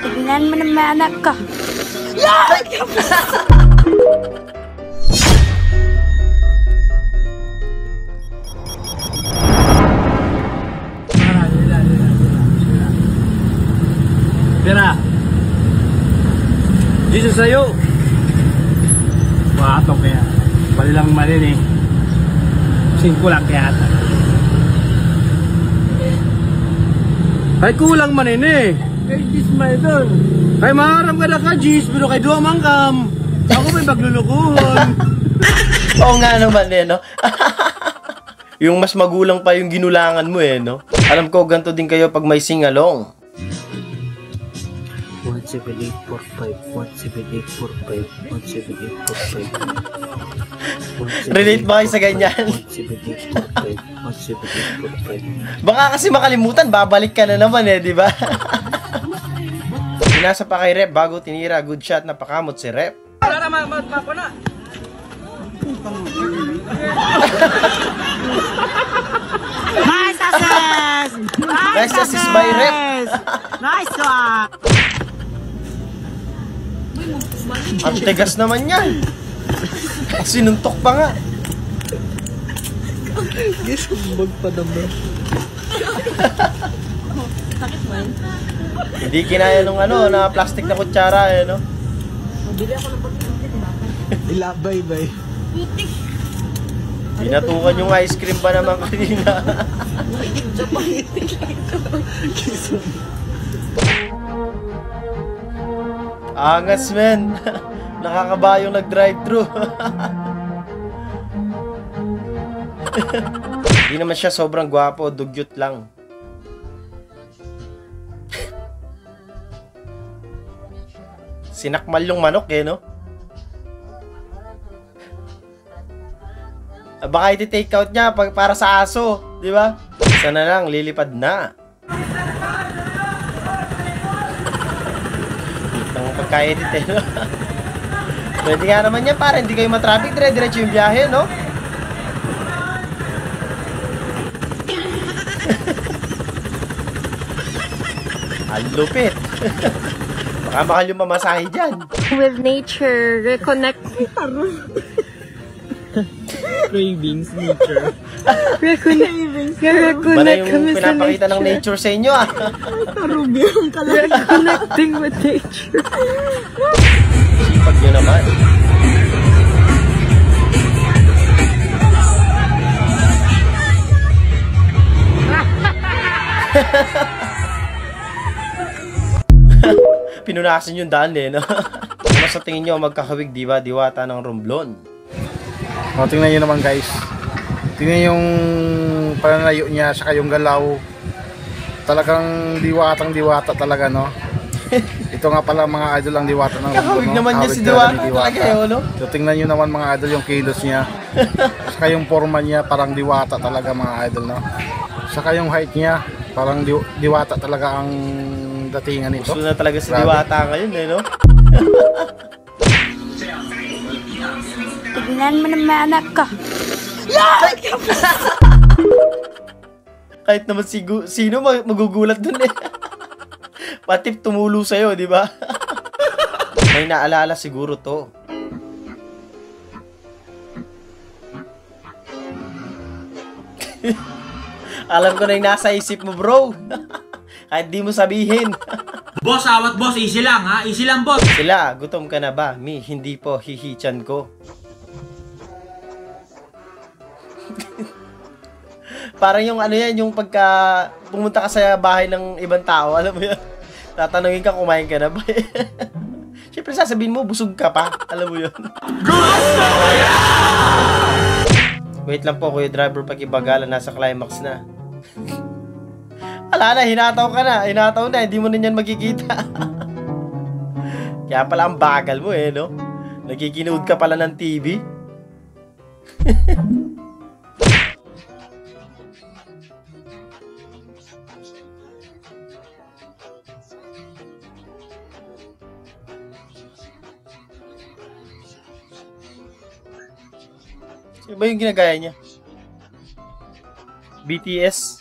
Tignan mo naman anak ko. Pera. Dito sa'yo. Mato kaya. Bali lang manin eh. 5 lang kaya. Ay kulang manin eh. Kay Jis may doon. Kay maharap ka na ka Jis. Pero kay Dua Mangkam. Ako may maglulukuhon. Oo nga naman eh, no? Yung mas magulang pa yung ginulangan mo eh, no? Alam ko, ganito din kayo pag may sing-along. 17845 17845 17845 Relate ba kayo sa ganyan? 17845 17845 Baka kasi makalimutan, babalik ka na naman eh, di ba? Pinasa pa kay Rep bago tinira. Good shot, napakamot si Rep. Tara, mako na. Nice assist! Nice assist by Rep. Nice one! Ang tigas naman yan. Sinuntok pa nga. Guys, kumbag pa naman. Hindi kinaya nung ano, na plastic na kutsara eh, no? Ilabay-bay. Pinatukan yung ice cream pa naman kanina. Angas men. Nakakabayong nag-drive-thru. Hindi naman siya sobrang gwapo, dugyot lang. Sinakmal yung manok eh, no? Baka iti-take out niya para sa aso, di ba? Isa na lang, lilipad na. Ang pagka-edit eh, no? Pwede nga naman yan para hindi kayo matraffic, dire-diretso yung biyahe, no? Ang lupit. Baka mahal yung mamasahe dyan. With nature, reconnect. Cravings, nature. Ba na yung pinapakita ng nature sa inyo, ah? Reconnecting with nature. Sipag nyo naman. Pinunasan yung daan eh, no? Ano sa tingin nyo magkakawig, diba? Diwata ng Romblon. O, tingnan nyo naman guys. Tingnan yung pananayo niya, saka yung galaw. Talagang diwata talaga, no? Ito nga pala mga idol ang diwata ng Romblon, Kakawig no? naman niya Kawig si talaga Diwata ni talaga eh, no? So tingnan nyo naman mga idol yung kilos niya. Saka yung forma niya, parang diwata talaga mga idol, no? Saka yung height niya, parang diwata talaga ang datingan nito. Gusto na talaga si Diwata ngayon eh, no? Tignan mo naman anak ko. Kahit naman sino magugulat dun eh. Pati tumulo sa'yo, di ba? May naalala siguro to. Alam ko na yung nasa isip mo, bro. Kahit di mo sabihin. Boss, awat boss, easy lang ha, easy lang boss. Sila, gutom ka na ba? Mi, hindi po, hihichan ko. Parang yung ano yan, yung pagka pumunta ka sa bahay ng ibang tao, alam mo yan? Tatanungin ka, kumain ka na ba? Siyempre sasabihin mo, busog ka pa. Alam mo yun? Gusto yan! Wait lang po, kuya driver, pakibagala, nasa climax na. Wala na, hinataw ka na. Hinataw na, hindi mo na yan makikita. Kaya pala ang bagal mo eh, no? Nagkikinood ka pala ng TV. Sino ba yung ginagaya niya? BTS?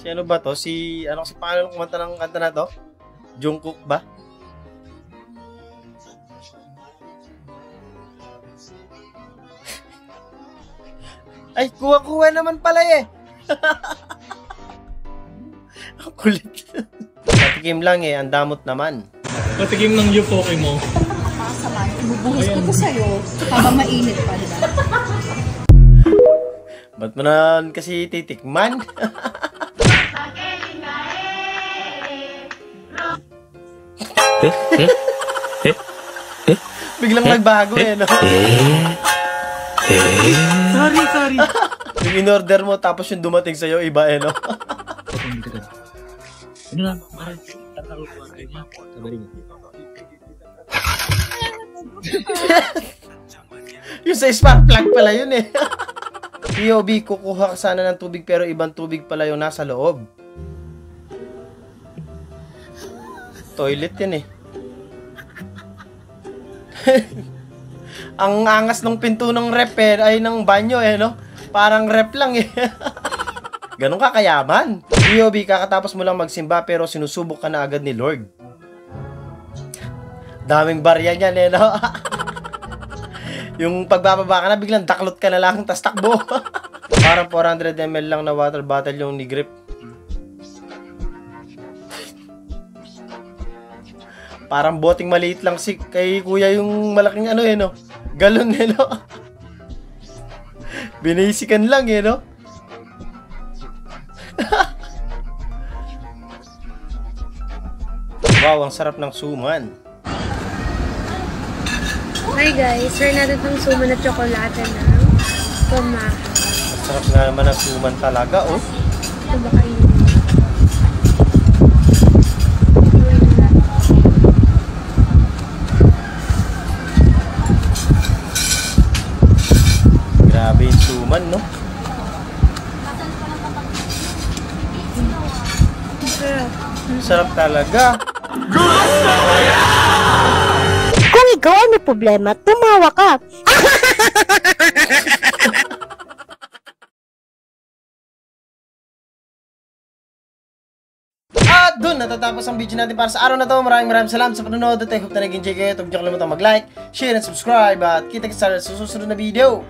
Si ano ba to? Si, ano kasi pangalan ng kumanta ng kanta na to? Jungkook ba? Ay, kuha-kuha naman pala eh. Ang kulit. Patikim lang eh, ang damot naman. Patikim ng Yupoke mo. Masama, ibubuhos ko to sa'yo habang mainit pa, diba? Ba't mo na kasi titikman? Biglang nagbago eh, no? Sorry. Yung in-order mo tapos yung dumating sa'yo, iba eh, no? Ano lang, parang tatalo ko ang kanya. Sabarin mo. Yung sa spark plug pala yun eh. POV, kukuha ka sana ng tubig pero ibang tubig pala yung nasa loob. Toilet yan eh. Ang angas ng pinto ng rep eh, ay ng banyo eh, no? Parang rep lang eh. Ganon ka kayaman. POV, kakatapos mo lang magsimba pero sinusubok ka na agad ni Lord. Daming barya niyan eh, no? Yung pagbababa ka na, biglang daklot ka na lang, tas takbo. Parang 400 ml lang na water bottle yung ni Grip. Parang boting maliit lang si kay kuya yung malaking ano eh, no? Galon eh, no? Binisikan lang eh, no? Wow, ang sarap ng suman. Hi guys, try natin itong suman na tsokolate na kumaha. Ang sarap nga naman ng suman talaga, oh. Ito ba kayo? Grabe yung suman, no? Sarap talaga. Kung ikaw ay may problema, tumawa ka. At dun, natatapos ang video natin para sa araw na to. Maraming salamat sa panonood at I hope na nag-enjoy kayo. Huwag niyo kalimutan mag-like, share, and subscribe. At kita-kita sa susunod na video.